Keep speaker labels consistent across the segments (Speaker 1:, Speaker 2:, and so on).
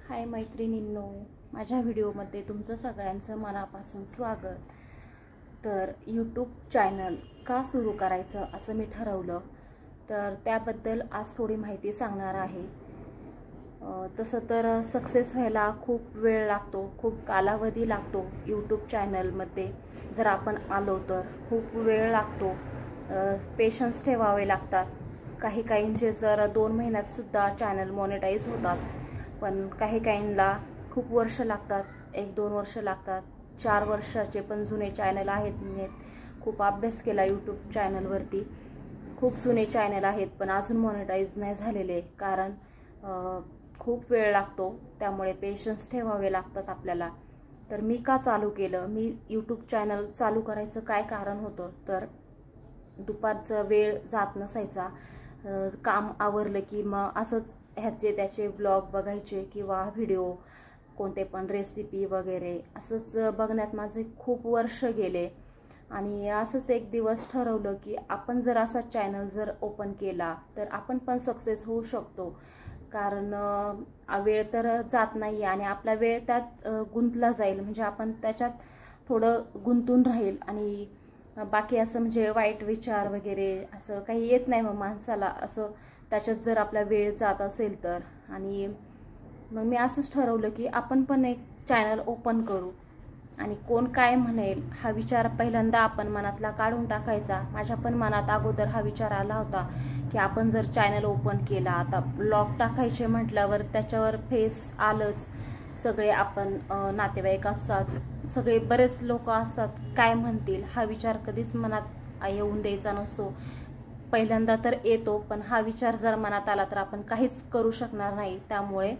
Speaker 1: हाय मैत्रिणींनो, माझ्या व्हिडिओमध्ये तुमचं सगळ्यांचं मनापासून स्वागत। तर यूट्यूब चॅनल का सुरू करायचं असं मी ठरवलं, तर त्याबद्दल आज थोडी माहिती सांगणार आहे। तसं तर सक्सेस व्हायला खूप वेळ लागतो, खूप कालावधी लागतो। यूट्यूब चॅनलमध्ये जर आपण आलो तर खूप वेळ लागतो, पेशन्स ठेवावे लागतात। काहींचे जर 2 महिन्यात सुद्धा चॅनल मॉनिटाईज होतात, पण काहींना खूप वर्ष लागतात, 1-2 वर्ष लागतात, 4 वर्षाचे पण जुने चॅनल आहेत। मी खूप अभ्यास केला यूट्यूब चॅनलवरती, खूप जुने चॅनल आहेत पण अजून मॉनिटाईज नाही झालेले, कारण खूप वेळ लागतो, त्यामुळे पेशन्स ठेवावे लागतात आपल्याला। तर मी का चालू केलं, मी यूट्यूब चॅनल चालू करायचं काय कारण होतं, तर दुपारचा वेळ जात नसायचा, काम आवरलं की मग असंच ह्याचे त्याचे ब्लॉग बघायचे किंवा व्हिडिओ कोणते पण रेसिपी वगैरे असंच बघण्यात माझे खूप वर्ष गेले। आणि असंच एक दिवस ठरवलं की आपण जर असा चॅनल जर ओपन केला तर आपण पण सक्सेस होऊ शकतो, कारण वेळ तर जात नाही आणि आपला वेळ त्यात गुंतला जाईल, म्हणजे आपण त्याच्यात थोडं गुंतून राहील आणि बाकी असं म्हणजे वाईट विचार वगैरे असं काही येत नाही मग माणसाला, असं त्याच्यात जर आपला वेळ जात असेल तर। आणि मग मी असंच ठरवलं की आपण पण एक चॅनल ओपन करू आणि कोण काय म्हणेल हा विचार पहिल्यांदा आपण मनातला काढून टाकायचा। माझ्या पण मनात अगोदर हा विचार आला होता की आपण जर चॅनल ओपन केला, आता ब्लॉग टाकायचे म्हटल्यावर त्याच्यावर फेस आलंच, सगळे आपण नातेवाईक असतात, सगळे बरेच लोक असतात, काय म्हणतील हा विचार कधीच मनात येऊन द्यायचा नसतो। पहिल्यांदा तर येतो, पण हा विचार जर मनात आला तर आपण काहीच करू शकणार नाही, त्यामुळे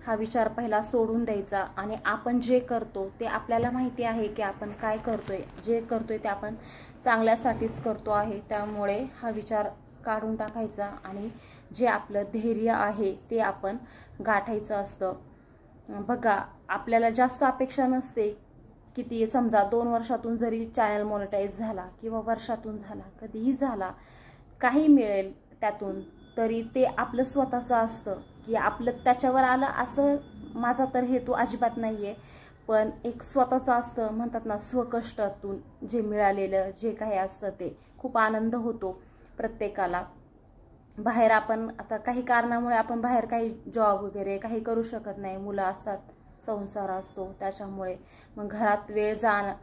Speaker 1: हा विचार पहिला सोडून द्यायचा। आणि आपण जे करतो ते आपल्याला माहिती आहे की आपण काय करतोय, जे करतोय ते आपण चांगल्यासाठीच करतो आहे, त्यामुळे हा विचार काढून टाकायचा आणि जे आपलं ध्येय आहे ते आपण गाठायचं असतं। बघा, आपल्याला जास्त अपेक्षा नसते, किती समजा 2 वर्षातून जरी चॅनल मॉनिटाईज झाला किंवा वर्षातून झाला, कधीही झाला, काही मिळेल त्यातून, तरी ते आपलं स्वतःचं असतं की आपलं त्याच्यावर आलं असं माझा तर हेतू अजिबात नाहीये, पण एक स्वतःचं असतं, म्हणतात ना स्वकष्टातून जे मिळालेलं जे काही असतं ते खूप आनंद होतो प्रत्येकाला। बाहेर आपण आता काही कारणामुळे आपण बाहेर काही जॉब वगैरे काही करू शकत नाही, मुलं असतात, संसार असतो, त्याच्यामुळे मग घरात वेळ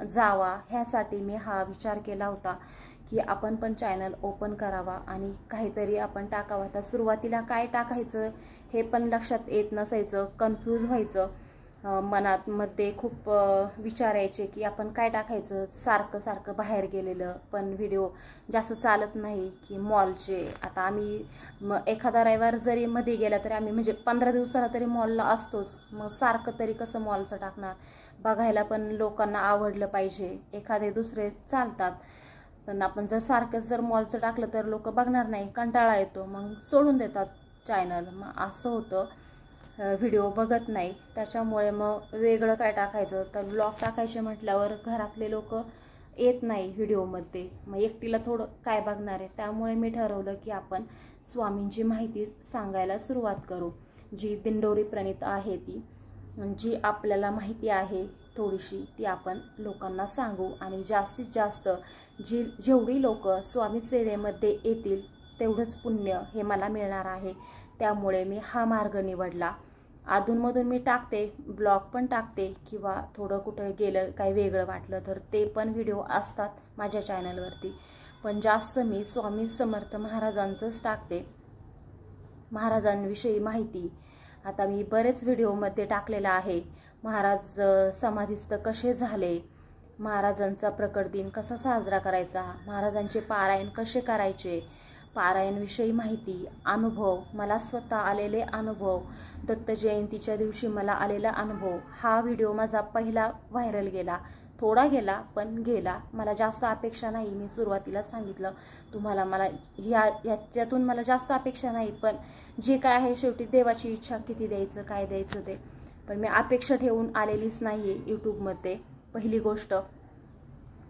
Speaker 1: जावा ह्यासाठी मी हा विचार केला होता की आपण पण चॅनल ओपन करावा आणि काहीतरी आपण टाकावं। तर सुरुवातीला काय टाकायचं हे पण लक्षात येत नसायचं, कन्फ्यूज व्हायचं, मनामध्ये खूप विचार यायचे की आपण काय टाकायचं, सारखं सारखं बाहेर गेलेलं पण व्हिडिओ जास्त चालत नाही, की मॉलचे आता आम्ही एखादा रविवार जरी मध्ये गेला तरी आम्ही म्हणजे 15 दिवसाला तरी मॉलला असतोच, मग सारखं तरी कसं मॉलचं टाकणार, बघायला पण लोकांना आवडलं पाहिजे, एखादे दुसरे चालतात, पण आपण जर सारखं जर मॉलचं टाकलं तर लोक बघणार नाही, कंटाळा येतो, मग सोडून देतात चॅनल, मग असं होतं, व्हिडिओ बघत नाही। त्याच्यामुळे मग वेगळं काय टाकायचं, तर ब्लॉग टाकायचे म्हटल्यावर घरातले लोक येत नाही व्हिडिओमध्ये, मग एकटीला थोडं काय बघणार आहे, त्यामुळे मी ठरवलं की आपण स्वामींची माहिती सांगायला सुरुवात करू, जी दिंडोरी प्रणीत आहे ती, जी आपल्याला माहिती आहे थोडीशी ती आपण लोकांना सांगू आणि जास्तीत जास्त जेवढी लोक स्वामी सेवेमध्ये येतील तेवढंच पुण्य हे मला मिळणार आहे, त्यामुळे मी हा मार्ग निवडला। अधूनमधून मी टाकते, ब्लॉग पण टाकते किंवा थोडं कुठं गेलं काही वेगळं वाटलं तर ते पण व्हिडिओ असतात माझ्या चॅनलवरती, पण जास्त मी स्वामी समर्थ महाराजांचंच टाकते, महाराजांविषयी माहिती। आता मी बरेच व्हिडिओमध्ये टाकलेला आहे, महाराज समाधीस्थ कसे झाले, महाराजांचा प्रकट दिन कसा साजरा करायचा, महाराजांचे पारायण कसे करायचे, पारायणविषयी माहिती, अनुभव, मला स्वतः आलेले अनुभव, दत्त जयंतीच्या दिवशी मला आलेला अनुभव, हा व्हिडिओ माझा पहिला व्हायरल गेला, थोडा गेला पण गेला, मला जास्त अपेक्षा नाही, मी सुरुवातीला सांगितलं तुम्हाला, मला ह्याच्यातून मला जास्त अपेक्षा नाही, पण जे काय आहे शेवटी देवाची इच्छा, किती द्यायचं काय द्यायचं ते, पण मी अपेक्षा ठेवून आलेलीच नाहीये यूट्यूबमध्ये, पहिली गोष्ट।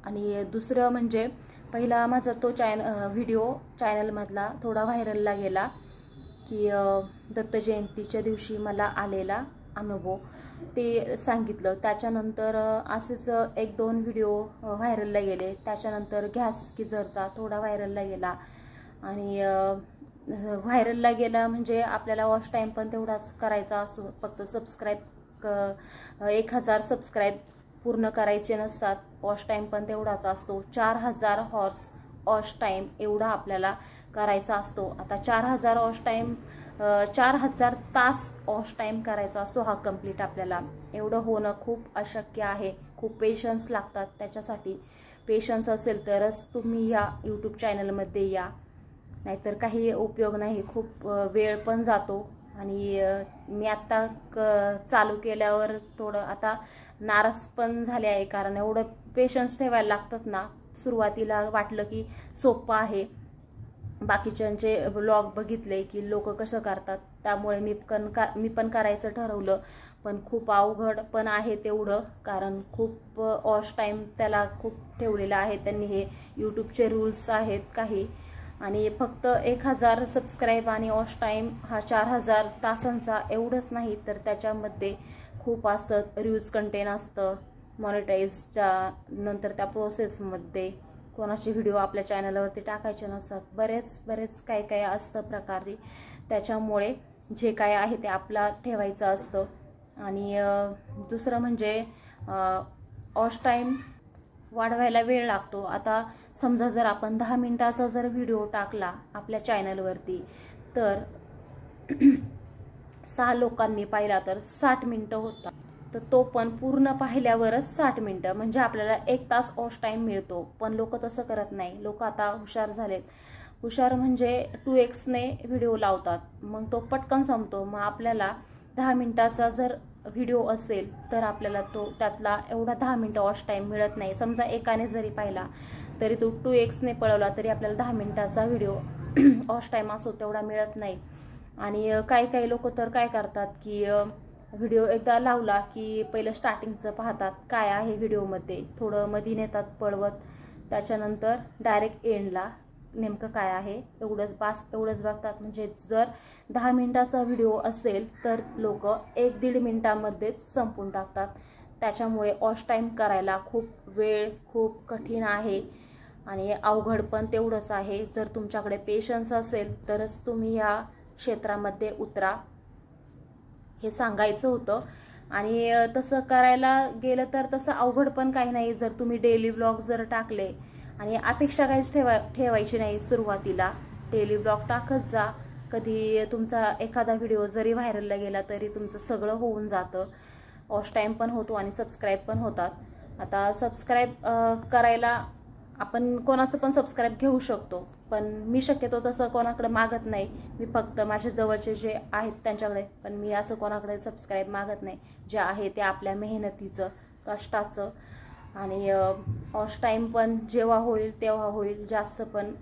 Speaker 1: आणि दुसरं म्हणजे पहिला माझा तो व्हिडिओ चॅनलमधला थोडा व्हायरलला गेला की दत्त जयंतीच्या दिवशी मला आलेला अनुभव ते सांगितलं. त्याच्यानंतर असेच 1-2 व्हिडिओ व्हायरलला गेले. त्याच्यानंतर गॅस गिझरचा थोडा व्हायरलला गेला आणि व्हायरलला गेला म्हणजे आपल्याला वॉच टाईम पण तेवढाच करायचा असो. फक्त 1000 सबस्क्राईब पूर्ण करायचे नसतात. वॉच टाईम पण तेवढाच असतो. 4000 हॉर्स वॉच टाईम एवढा आपल्याला करायचा असतो. आता 4000 तास वॉच टाईम करायचा असतो हा कंप्लीट. आपल्याला एवढं होणं खूप अशक्य आहे. खूप पेशन्स लागतात त्याच्यासाठी. पेशन्स असेल तरच तुम्ही या यूट्यूब चॅनलमध्ये या, नाहीतर काही उपयोग नाही. खूप वेळ पण जातो आणि मी आत्ता चालू केल्यावर थोडं आता नाराज पण झाले आहे, कारण एवढं पेशन्स ठेवायला लागतात ना. सुरुवातीला वाटलं की सोपं आहे, बाकीच्यांचे व्लॉग बघितले की लोक कसं करतात, त्यामुळे मी पण करायचं ठरवलं. पण खूप अवघड पण आहे तेवढं, कारण खूप वॉच टाईम त्याला खूप ठेवलेला आहे त्यांनी. हे यूट्यूबचे रूल्स आहेत काही. आणि फक्त 1000 सबस्क्राईब आणि वॉच टाईम हा 4000 तासांचा एवढंच नाही, तर त्याच्यामध्ये खूप असं रिव्ह्यूज कंटेंट असतं. मॉनिटाईजच्या नंतर त्या प्रोसेसमध्ये कोणाचे व्हिडिओ आपल्या चॅनलवरती टाकायचे नसतात. बरेच काय असतं प्रकारे. त्याच्यामुळे जे काय आहे ते आपला ठेवायचं असतं. आणि दुसरं म्हणजे वॉच टाईम वाढवायला वेळ लागतो. आता समजा जर आपण 10 मिनिटाचा जर व्हिडिओ टाकला आपल्या चॅनलवरती, तर 6 लोकांनी पाहिला तर 60 मिनिटं होतात. तर तो पण पूर्ण पाहिल्यावरच 60 मिनिटं, म्हणजे आपल्याला 1 तास वॉच टाईम मिळतो. पण लोक तसं करत नाही. लोक आता हुशार झालेत. हुशार म्हणजे 2x ने व्हिडिओ लावतात, मग तो पटकन संपतो. मग आपल्याला 10 मिनिटाचा जर व्हिडिओ असेल तर आपल्याला त्यातला एवढा 10 मिनिटं वॉच टाईम मिळत नाही. समजा एकाने जरी पाहिला तरी तो 2x ने पळवला तरी आपल्याला 10 मिनिटाचा व्हिडिओ वॉच टाईम असो तेवढा मिळत नाही. आणि काही लोक तर काय करतात की व्हिडिओ एकदा लावला की पहिलं स्टार्टिंगचं पाहतात काय आहे व्हिडिओमध्ये, थोडं मधी नेतात पळवत, त्याच्यानंतर डायरेक्ट एंडला नेमकं काय आहे एवढंच बघतात. म्हणजे जर 10 मिनिटाचा व्हिडिओ असेल तर लोक 1-1.5 मिनिटामध्येच संपून टाकतात. त्याच्यामुळे वॉच टाईम करायला खूप कठीण आहे आणि अवघड पण तेवढंच आहे. जर तुमच्याकडे पेशन्स असेल तरच तुम्ही या क्षेत्रामध्ये उतरा, हे सांगायचं होतं. आणि तसं करायला गेलं तर तसं अवघड पण काही नाही. जर तुम्ही डेली व्लॉग जर टाकले आणि अपेक्षा काहीच ठेवायची नाही सुरुवातीला, डेली व्लॉग टाकत जा. कधी तुमचा एखादा व्हिडिओ जरी व्हायरलला गेला तरी तुमचं सगळं होऊन जातं. वॉच टाईम पण होतो आणि सबस्क्राईब पण होतात. आता सबस्क्राईब करायला आपण कोणाचं पण सबस्क्राईब घेऊ शकतो, पण मी शक्यतो तसं कोणाकडे मागत नाही. मी फक्त माझ्या जवळचे जे आहेत त्यांच्याकडे, पण मी असं कोणाकडे सबस्क्राईब मागत नाही. जे आहे ते आपल्या मेहनतीचं, कष्टाचं. आणि वॉच टाईम पण जेव्हा होईल तेव्हा होईल, जास्त पण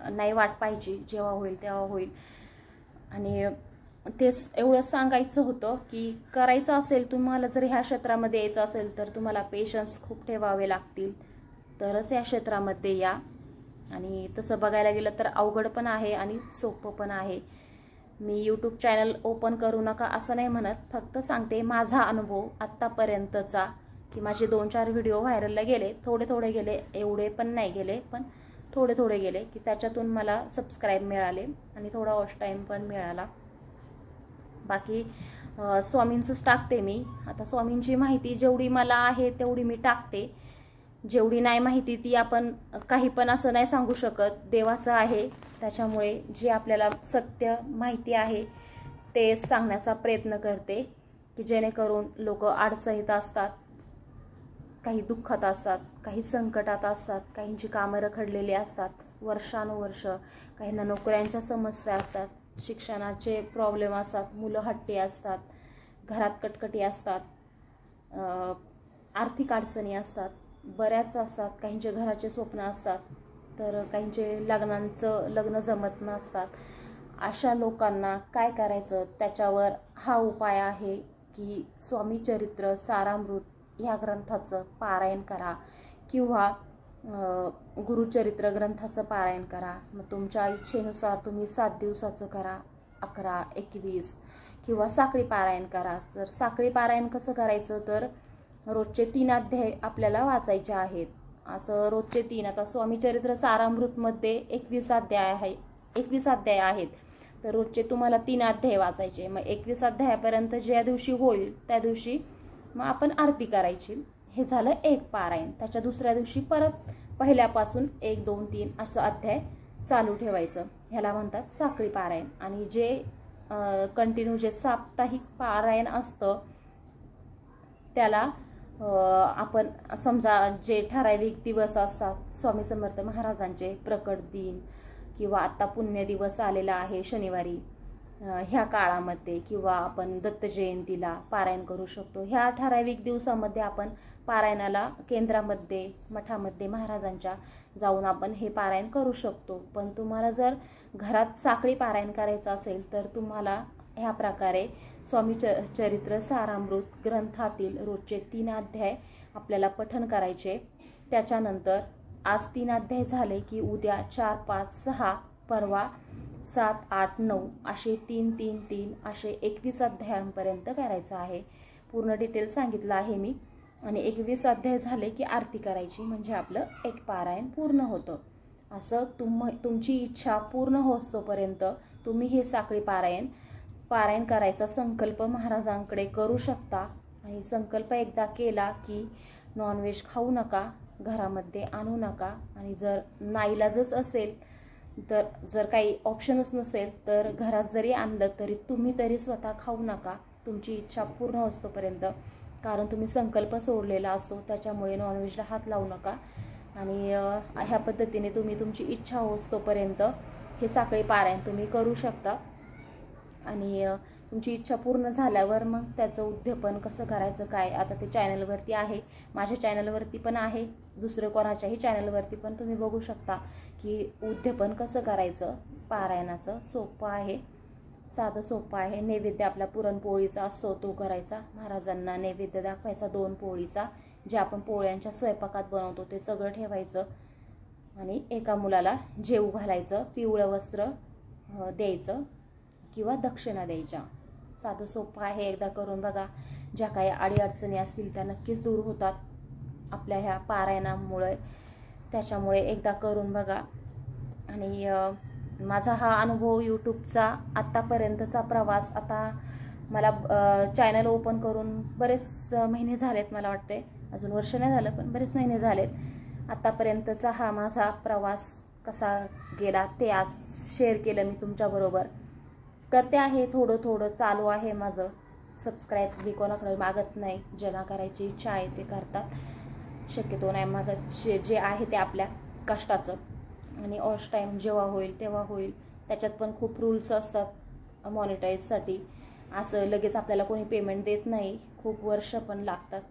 Speaker 1: नाही वाट पाहिजे, जेव्हा होईल तेव्हा होईल. आणि तेच एवढं सांगायचं होतं की करायचं असेल तुम्हाला, जर ह्या क्षेत्रामध्ये यायचं असेल तर तुम्हाला पेशन्स खूप ठेवावे लागतील, तरच या क्षेत्रामध्ये या. आणि तसं बघायला गेलं तर अवघड पण आहे आणि सोपं पण आहे. मी यूट्यूब चॅनल ओपन करू नका असं नाही म्हणत, फक्त सांगते माझा अनुभव आत्तापर्यंतचा, की माझे 2-4 व्हिडिओ व्हायरलला गेले, थोडे गेले, एवढे पण नाही गेले, पण थोडे गेले, की त्याच्यातून मला सबस्क्राईब मिळाले आणि थोडा वॉच टाईम पण मिळाला. बाकी स्वामींचंच टाकते मी. आता स्वामींची माहिती जेवढी मला आहे तेवढी मी टाकते. जेवढी नाही माहिती ती आपण काही पण असं नाही सांगू शकत, देवाचं आहे. त्याच्यामुळे जे आपल्याला सत्य माहिती आहे ते सांगण्याचा प्रयत्न करते, की जेणेकरून लोक अडचणीत असतात, काही दुःखात असतात, काही संकटात असतात, काहींची कामं रखडलेली असतात वर्षानुवर्ष, काहींना नोकऱ्यांच्या समस्या असतात, शिक्षणाचे प्रॉब्लेम असतात, मुलं हट्टी असतात, घरात कटकटी असतात, आर्थिक अडचणी असतात, बऱ्याच असतात. काहींचे घराचे स्वप्न असतात, तर काहींचे लग्न जमत नसतात. अशा लोकांना काय करायचं, त्याच्यावर हा उपाय आहे की स्वामी चरित्र सारामृत या ग्रंथाचं पारायण करा, किंवा गुरुचरित्र ग्रंथाचं पारायण करा. मग तुमच्या इच्छेनुसार तुम्ही 7 दिवसाचं करा, 11, 21 किंवा साखळी पारायण करा. तर साखळी पारायण कसं करायचं, तर रोजचे 3 अध्याय आपल्याला वाचायचे आहेत. असं रोजचे 3, आता स्वामी चरित्र सारामृतमध्ये 21 अध्याय आहेत. तर रोजचे तुम्हाला 3 अध्याय वाचायचे. मग 21 अध्यायापर्यंत ज्या दिवशी होईल त्या दिवशी मग आपण आरती करायची. हे झालं एक पारायण. त्याच्या दुसऱ्या दिवशी परत पहिल्यापासून 1, 2, 3 असं अध्याय चालू ठेवायचं. ह्याला म्हणतात साखळी पारायण. आणि जे कंटिन्यू जे साप्ताहिक पारायण असतं त्याला आपण समजा जे ठराविक दिवस असतात स्वामी समर्थ महाराजांचे प्रकट दिन किंवा आता पुण्य दिवस आलेला आहे शनिवारी, ह्या काळामध्ये किंवा आपण दत्त जयंतीला पारायण करू शकतो. ह्या ठराविक दिवसामध्ये आपण पारायणाला केंद्रामध्ये मठामध्ये महाराजांच्या जाऊन आपण हे पारायण करू शकतो. पण तुम्हाला जर घरात साखळी पारायण करायचं असेल तर तुम्हाला ह्या प्रकारे स्वामी चरित्र सारामृत ग्रंथातील रोजचे 3 अध्याय आपल्याला पठण करायचे. त्याच्यानंतर आज 3 अध्याय झाले की उद्या 4, 5, 6, परवा 7, 8, 9 असे 3, 3, 3 असे 21 अध्यायांपर्यंत करायचं आहे. पूर्ण डिटेल सांगितलं आहे मी. आणि 21 अध्याय झाले की आरती करायची, म्हणजे आपलं एक पारायण पूर्ण होतं. असं तुमची इच्छा पूर्ण होतोपर्यंत तुम्ही हे साखळी पारायण करायचा संकल्प महाराजांकडे करू शकता. आणि संकल्प एकदा केला की नॉनव्हेज खाऊ नका, घरामध्ये आणू नका. आणि जर नाईलाजच असेल तर जर काही ऑप्शनच नसेल तर घरात जरी आणलं तरी तुम्ही तरी स्वतः खाऊ नका, तुमची इच्छा पूर्ण होतोपर्यंत. कारण तुम्ही संकल्प सोडलेला असतो, त्याच्यामुळे नॉनव्हेजला हात लावू नका. आणि ह्या पद्धतीने तुम्ही तुमची इच्छा होतोपर्यंत हे साखळी पारायण तुम्ही करू शकता. आणि तुमची इच्छा पूर्ण झाल्यावर मग त्याचं उद्यापन कसं करायचं काय, आता ते चॅनलवरती आहे, माझ्या चॅनलवरती पण आहे, दुसरं कोणाच्याही चॅनलवरती पण तुम्ही बघू शकता की उद्यापन कसं करायचं पारायणाचं. सोपं आहे, साधं सोपं आहे. नैवेद्य आपला पुरणपोळीचा असतो तो करायचा, महाराजांना नैवेद्य दाखवायचा 2 पोळीचा, जे आपण पोळ्यांच्या स्वयंपाकात बनवतो ते सगळं ठेवायचं. आणि एका मुलाला जेवू घालायचं, पिवळं वस्त्र द्यायचं किंवा दक्षिणा द्यायच्या. साधं सोपं आहे, एकदा करून बघा. ज्या काही अडीअडचणी असतील त्या नक्कीच दूर होतात आपल्या ह्या पारायणामुळे. त्याच्यामुळे एकदा करून बघा. आणि माझा हा अनुभव यूट्यूबचा आत्तापर्यंतचा प्रवास, आता मला चॅनल ओपन करून बरेच महिने झालेत, मला वाटते अजून वर्ष नाही झालं पण बरेच महिने झालेत. आत्तापर्यंतचा हा माझा प्रवास कसा गेला ते आज शेअर केलं मी तुमच्याबरोबर. करते आहे, थोडं थोडं चालू आहे माझं. सबस्क्राईब मी कोणाकडे मागत नाही, ज्यांना करायची इच्छा आहे ते करतात, शक्यतो नाही मागत. जे आहे ते आपल्या कष्टाचं. आणि ऑश टाईम जेव्हा होईल तेव्हा होईल. त्याच्यात पण खूप रूल्स असतात मॉनिटाईजसाठी. असं लगेच आपल्याला कोणी पेमेंट देत नाही, खूप वर्ष पण लागतात.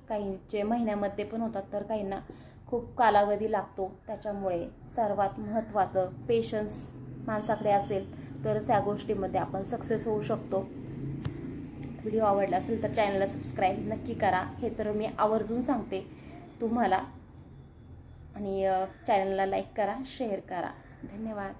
Speaker 1: काहींचे महिन्यामध्ये पण होतात तर काहींना खूप कालावधी लागतो. त्याच्यामुळे सर्वात महत्त्वाचं पेशन्स माणसाकडे असेल तरच या गोष्टीमध्ये आपण सक्सेस होऊ शकतो. व्हिडिओ आवडला असेल तर चॅनलला सबस्क्राईब नक्की करा, हे तर मी आवर्जून सांगते तुम्हाला. आणि चॅनलला लाईक करा, शेअर करा. धन्यवाद.